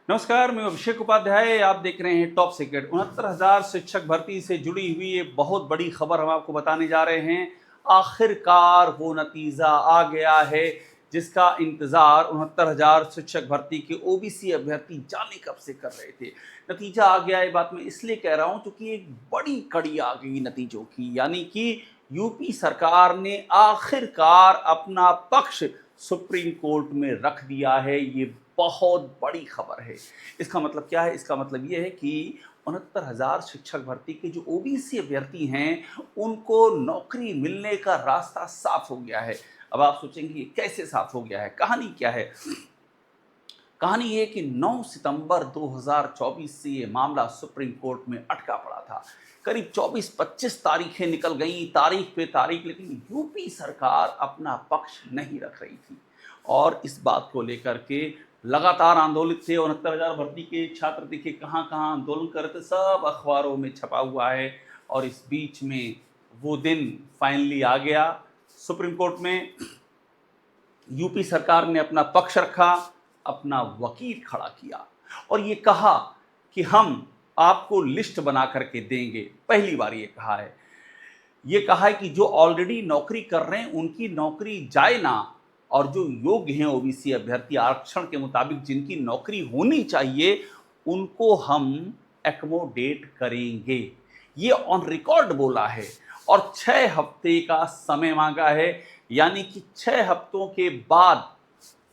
नमस्कार, मैं अभिषेक उपाध्याय। आप देख रहे हैं टॉप सीक्रेट। 69,000 शिक्षक भर्ती से जुड़ी हुई एक बहुत बड़ी खबर हम आपको बताने जा रहे हैं। आखिरकार वो नतीजा आ गया है जिसका इंतजार 69,000 शिक्षक भर्ती के ओबीसी अभ्यर्थी जाने कब से कर रहे थे। नतीजा आ गया, ये बात मैं इसलिए कह रहा हूं क्योंकि एक बड़ी कड़ी आ गई नतीजों की, यानी कि यूपी सरकार ने आखिरकार अपना पक्ष सुप्रीम कोर्ट में रख दिया है। ये बहुत बड़ी खबर है। इसका मतलब क्या है? इसका मतलब ये है कि 69,000 शिक्षक भर्ती के जो ओबीसी अभ्यर्थी हैं, उनको नौकरी मिलने का रास्ता साफ हो गया है। अब आप सोचेंगे ये कैसे साफ हो गया है? कहानी क्या है? कहानी ये कि 9 सितंबर 2024 से ये मामला सुप्रीम कोर्ट में अटका पड़ा था। करीब 24-25 तारीखें निकल गई, तारीख पे तारीख, लेकिन यूपी सरकार अपना पक्ष नहीं रख रही थी। और इस बात को लेकर के लगातार आंदोलित थे। 69,000 भर्ती के छात्र देखिए कहाँ कहाँ आंदोलन कर रहे थे, सब अखबारों में छपा हुआ है। और इस बीच में वो दिन फाइनली आ गया। सुप्रीम कोर्ट में यूपी सरकार ने अपना पक्ष रखा, अपना वकील खड़ा किया और ये कहा कि हम आपको लिस्ट बना करके देंगे। पहली बार ये कहा है। ये कहा है कि जो ऑलरेडी नौकरी कर रहे हैं उनकी नौकरी जाए ना, और जो योग्य हैं ओबीसी अभ्यर्थी आरक्षण के मुताबिक जिनकी नौकरी होनी चाहिए, उनको हम एकोमोडेट करेंगे। ये ऑन रिकॉर्ड बोला है और 6 हफ्ते का समय मांगा है, यानी कि 6 हफ्तों के बाद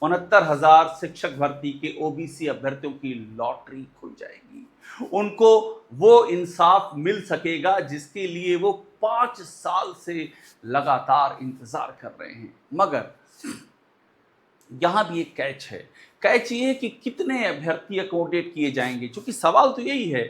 69,000 शिक्षक भर्ती के ओबीसी अभ्यर्थियों की लॉटरी खुल जाएगी। उनको वो इंसाफ मिल सकेगा जिसके लिए वो 5 साल से लगातार इंतजार कर रहे हैं। मगर यहां भी एक कैच है। कैच ये है कि कितने अभ्यर्थी अकोमोडेट किए जाएंगे, क्योंकि सवाल तो यही है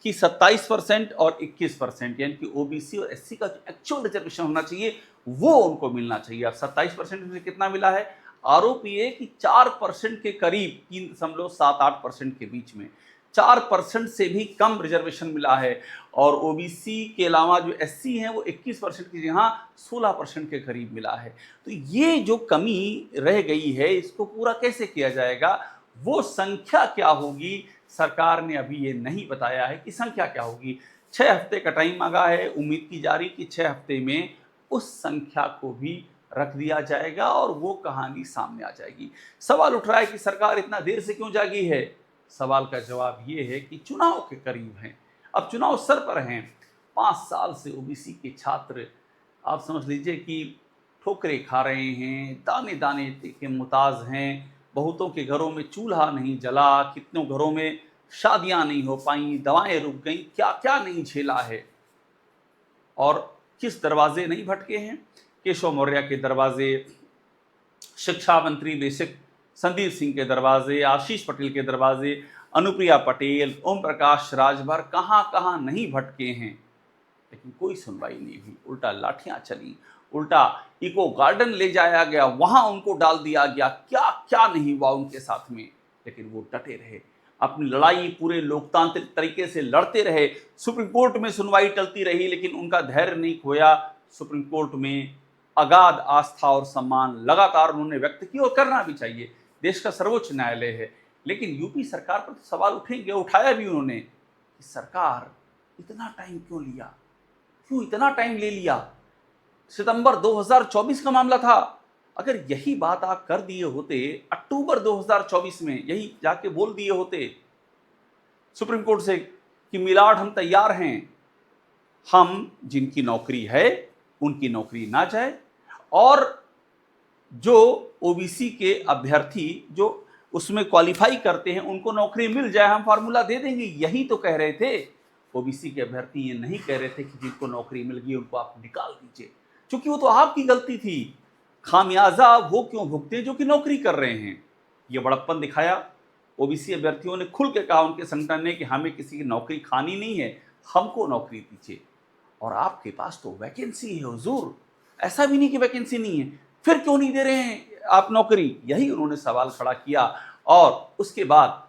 कि 27% और 21%, यानी कि ओबीसी और एससी का जो एक्चुअल रिजर्वेशन होना चाहिए वो उनको मिलना चाहिए। अब 27% में कितना मिला है? आरोप ये कि 4% के करीब, 3.78% के बीच में 4% से भी कम रिजर्वेशन मिला है। और ओबीसी के अलावा जो एससी हैं वो 21% की जगह 16% के करीब मिला है। तो ये जो कमी रह गई है, इसको पूरा कैसे किया जाएगा? वो संख्या क्या होगी, सरकार ने अभी ये नहीं बताया है कि संख्या क्या होगी। 6 हफ्ते का टाइम मांगा है। उम्मीद की जा रही कि 6 हफ्ते में उस संख्या को भी रख दिया जाएगा और वो कहानी सामने आ जाएगी। सवाल उठ रहा है कि सरकार इतना देर से क्यों जागी है? सवाल का जवाब ये है कि चुनाव के करीब हैं। अब चुनाव सर पर हैं। 5 साल से ओबीसी के छात्र, आप समझ लीजिए कि ठोकरें खा रहे हैं, दाने दाने के मुताज हैं। बहुतों के घरों में चूल्हा नहीं जला, कितनों घरों में शादियां नहीं हो पाई, दवाएं रुक गई, क्या क्या नहीं झेला है। और किस दरवाजे नहीं भटके हैं? केशव मौर्य के दरवाजे, शिक्षा मंत्री बेसिक संदीप सिंह के दरवाजे, आशीष पटेल के दरवाजे, अनुप्रिया पटेल, ओम प्रकाश राजभर, कहाँ कहाँ नहीं भटके हैं, लेकिन कोई सुनवाई नहीं हुई। उल्टा लाठियां चली, उल्टा इको गार्डन ले जाया गया, वहां उनको डाल दिया गया, क्या क्या नहीं हुआ उनके साथ में। लेकिन वो डटे रहे, अपनी लड़ाई पूरे लोकतांत्रिक तरीके से लड़ते रहे। सुप्रीम कोर्ट में सुनवाई टलती रही, लेकिन उनका धैर्य नहीं खोया। सुप्रीम कोर्ट में अगाध आस्था और सम्मान लगातार उन्होंने व्यक्त की, और करना भी चाहिए, देश का सर्वोच्च न्यायालय है। लेकिन यूपी सरकार पर तो सवाल उठेंगे, उठाया भी उन्होंने कि सरकार इतना टाइम क्यों लिया, क्यों इतना टाइम ले लिया? सितंबर 2024 का मामला था। अगर यही बात आप कर दिए होते अक्टूबर 2024 में, यही जाके बोल दिए होते सुप्रीम कोर्ट से कि मिलाड हम तैयार हैं, हम जिनकी नौकरी है उनकी नौकरी ना जाए, और जो ओबीसी के अभ्यर्थी जो उसमें क्वालिफाई करते हैं उनको नौकरी मिल जाए, हम फार्मूला दे देंगे, यही तो कह रहे थे। ओबीसी के अभ्यर्थी ये नहीं कह रहे थे कि जिनको नौकरी मिल गई उनको आप निकाल दीजिए, क्योंकि वो तो आपकी गलती थी। खामियाजा वो क्यों भुगते जो कि नौकरी कर रहे हैं? ये बड़प्पन दिखाया। ओबीसी अभ्यर्थियों ने खुल के कहा, उनके संगठन ने, कि हमें किसी की नौकरी खानी नहीं है, हमको नौकरी दीजिए। और आपके पास तो वैकेंसी है हुजूर, ऐसा भी नहीं कि वैकेंसी नहीं है, फिर क्यों नहीं दे रहे हैं आप नौकरी? यही उन्होंने सवाल खड़ा किया। और उसके बाद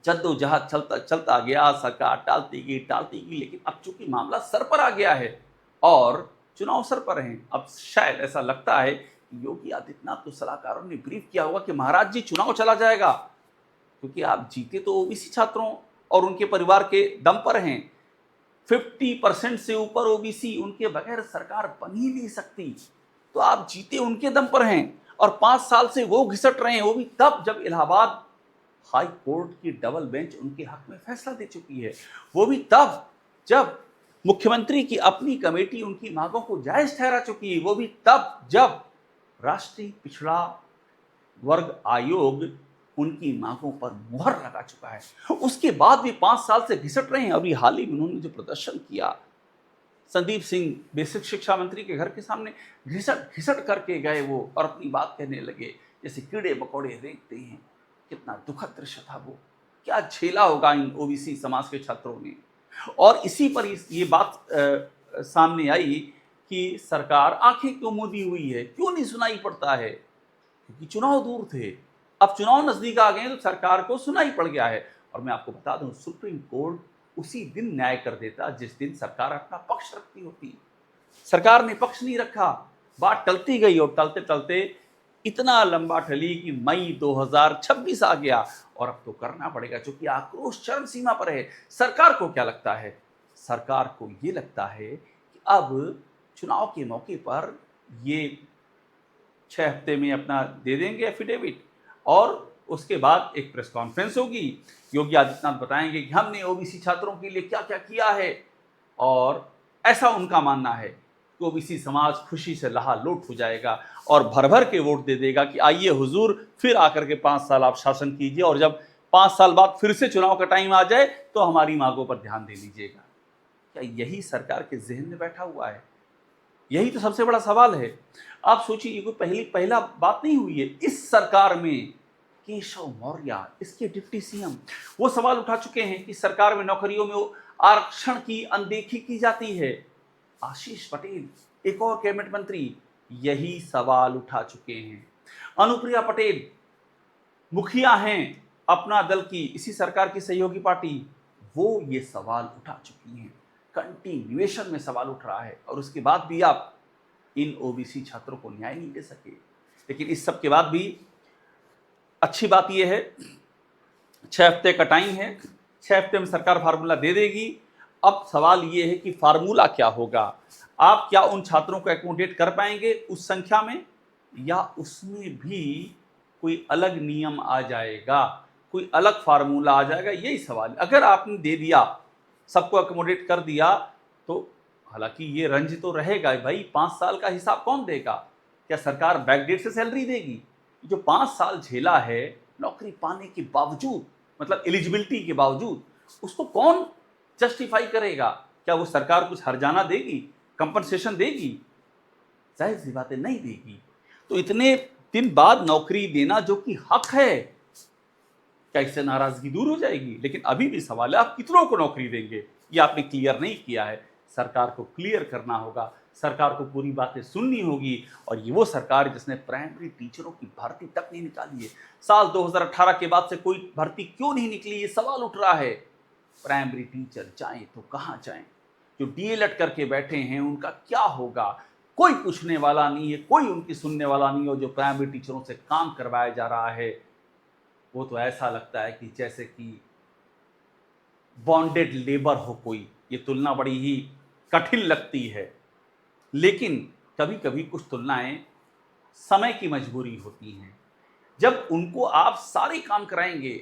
जद्दोजहद चलता चलता गया, सरकार टालती गई, लेकिन अब चूंकि मामला सर पर आ गया है और चुनाव सर पर हैं, अब शायद ऐसा लगता है कि योगी आदित्यनाथ तो सलाहकारों ने ब्रीफ किया होगा कि महाराज जी चुनाव चला जाएगा, क्योंकि आप जीते तो ओबीसी छात्रों और उनके परिवार के दम पर हैं। 50% से ऊपर ओबीसी, उनके बगैर सरकार बन ही नहीं सकती। तो आप जीते उनके दम पर हैं और 5 साल से वो घिसट रहे हैं, वो भी तब जब इलाहाबाद हाई कोर्ट की डबल बेंच उनके हक में फैसला दे चुकी है। वो भी तब जब मुख्यमंत्री की अपनी कमेटी उनकी मांगों को जायज ठहरा चुकी है। वो भी तब जब राष्ट्रीय पिछड़ा वर्ग आयोग उनकी मांगों पर मुहर लगा चुका है। उसके बाद भी 5 साल से घिसट रहे हैं। अभी हाल ही में उन्होंने जो प्रदर्शन किया, संदीप सिंह बेसिक शिक्षा मंत्री के घर के सामने घिसट घिसट करके गए वो और अपनी बात कहने लगे जैसे कीड़े मकोड़े देखते हैं। कितना दुखद दृश्य था वो, क्या झेला होगा इन ओबीसी समाज के छात्रों ने। और इसी पर ये बात सामने आई कि सरकार आंखें क्यों मूंदी हुई है, क्यों नहीं सुनाई पड़ता है, क्योंकि चुनाव दूर थे। अब चुनाव नजदीक आ गए तो सरकार को सुनाई पड़ गया है। और मैं आपको बता दूं, सुप्रीम कोर्ट उसी दिन न्याय कर देता जिस दिन सरकार अपना पक्ष रखती होती। सरकार ने पक्ष नहीं रखा, बात टलती गई और टलते टलते इतना लंबा टली कि मई 2026 आ गया। और अब तो करना पड़ेगा, क्योंकि आक्रोश चरम सीमा पर है। सरकार को क्या लगता है? सरकार को ये लगता है कि अब चुनाव के मौके पर ये 6 हफ्ते में अपना दे देंगे एफिडेविट और उसके बाद एक प्रेस कॉन्फ्रेंस होगी। योगी आदित्यनाथ बताएंगे कि हमने ओबीसी छात्रों के लिए क्या क्या किया है। और ऐसा उनका मानना है कि ओबीसी समाज खुशी से लहालोट हो जाएगा और भर भर के वोट दे देगा कि आइए हुजूर, फिर आकर के 5 साल आप शासन कीजिए और जब 5 साल बाद फिर से चुनाव का टाइम आ जाए तो हमारी मांगों पर ध्यान दे लीजिएगा। क्या यही सरकार के जहन में बैठा हुआ है? यही तो सबसे बड़ा सवाल है। आप सोचिए, ये कोई पहला बात नहीं हुई है इस सरकार में। केशव मौर्य, इसके डिप्टी सीएम, वो सवाल उठा चुके हैं कि सरकार में नौकरियों में आरक्षण की अनदेखी की जाती है। आशीष पटेल, एक और कैबिनेट मंत्री, यही सवाल उठा चुके हैं। अनुप्रिया पटेल मुखिया हैं अपना दल की, इसी सरकार की सहयोगी पार्टी, वो ये सवाल उठा चुकी हैं। कंटिन्यूएशन में सवाल उठ रहा है और उसके बाद भी आप इन ओबीसी छात्रों को न्याय नहीं दे सके। लेकिन इस सब के बाद भी अच्छी बात यह है, 6 हफ्ते का टाइम है, 6 हफ्ते में सरकार फार्मूला दे देगी। अब सवाल ये है कि फार्मूला क्या होगा? आप क्या उन छात्रों को एकोमोडेट कर पाएंगे उस संख्या में, या उसमें भी कोई अलग नियम आ जाएगा, कोई अलग फार्मूला आ जाएगा? यही सवाल। अगर आपने दे दिया, सबको अकोमोडेट कर दिया, तो हालांकि ये रंज तो रहेगा भाई। 5 साल का हिसाब कौन देगा? क्या सरकार बैकडेट से सैलरी देगी? जो 5 साल झेला है नौकरी पाने के बावजूद, मतलब एलिजिबिलिटी के बावजूद, उसको कौन जस्टिफाई करेगा? क्या वो सरकार कुछ हर्जाना देगी, कंपनसेशन देगी? जाहिर सी बात है, नहीं देगी। तो इतने दिन बाद नौकरी देना जो कि हक है, क्या इससे नाराजगी दूर हो जाएगी? लेकिन अभी भी सवाल है, आप कितनों को नौकरी देंगे? ये आपने क्लियर नहीं किया है। सरकार को क्लियर करना होगा, सरकार को पूरी बातें सुननी होगी। और ये वो सरकार जिसने प्राइमरी टीचरों की भर्ती तक नहीं निकाली है। साल 2018 के बाद से कोई भर्ती क्यों नहीं निकली, ये सवाल उठ रहा है। प्राइमरी टीचर जाएं तो कहाँ जाएं? जो डीएलएड करके बैठे हैं उनका क्या होगा? कोई पूछने वाला नहीं है, कोई उनकी सुनने वाला नहीं है। और जो प्राइमरी टीचरों से काम करवाया जा रहा है वो तो ऐसा लगता है कि जैसे कि बॉन्डेड लेबर हो कोई। ये तुलना बड़ी ही कठिन लगती है, लेकिन कभी कभी कुछ तुलनाएं समय की मजबूरी होती हैं। जब उनको आप सारे काम कराएंगे,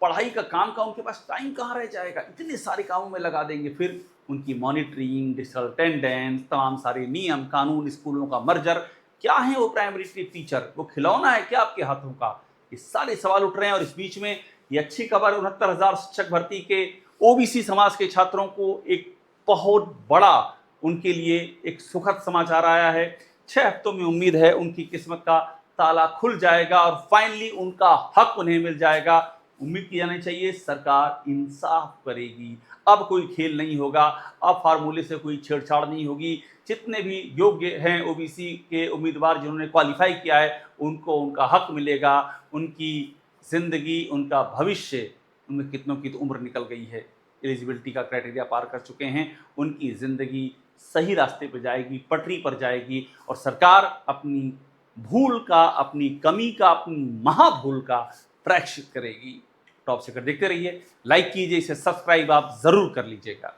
पढ़ाई का काम का उनके पास टाइम कहाँ रह जाएगा? इतने सारे कामों में लगा देंगे। फिर उनकी मॉनिटरिंग, डिजिटल अटेंडेंस, तमाम सारे नियम कानून, स्कूलों का मर्जर, क्या है वो प्राइमरी टीचर? वो खिलौना है क्या आपके हाथों का? ये सारे सवाल उठ रहे हैं। और इस बीच में ये अच्छी खबर, 69,000 शिक्षक भर्ती के ओबीसी समाज के छात्रों को एक बहुत बड़ा, उनके लिए एक सुखद समाचार आया है। 6 हफ्तों में उम्मीद है उनकी किस्मत का ताला खुल जाएगा और फाइनली उनका हक उन्हें मिल जाएगा। उम्मीद की जानी चाहिए सरकार इंसाफ करेगी। अब कोई खेल नहीं होगा, अब फार्मूले से कोई छेड़छाड़ नहीं होगी। जितने भी योग्य हैं ओबीसी के उम्मीदवार जिन्होंने क्वालिफाई किया है, उनको उनका हक मिलेगा। उनकी ज़िंदगी, उनका भविष्य, उनमें कितनों की तो उम्र निकल गई है, एलिजिबिलिटी का क्राइटेरिया पार कर चुके हैं, उनकी ज़िंदगी सही रास्ते पर जाएगी, पटरी पर जाएगी। और सरकार अपनी भूल का, अपनी कमी का, अपनी महाभूल का प्रायश्चित करेगी। टॉप सीक्रेट देखते रहिए, लाइक कीजिए, इसे सब्सक्राइब आप ज़रूर कर लीजिएगा।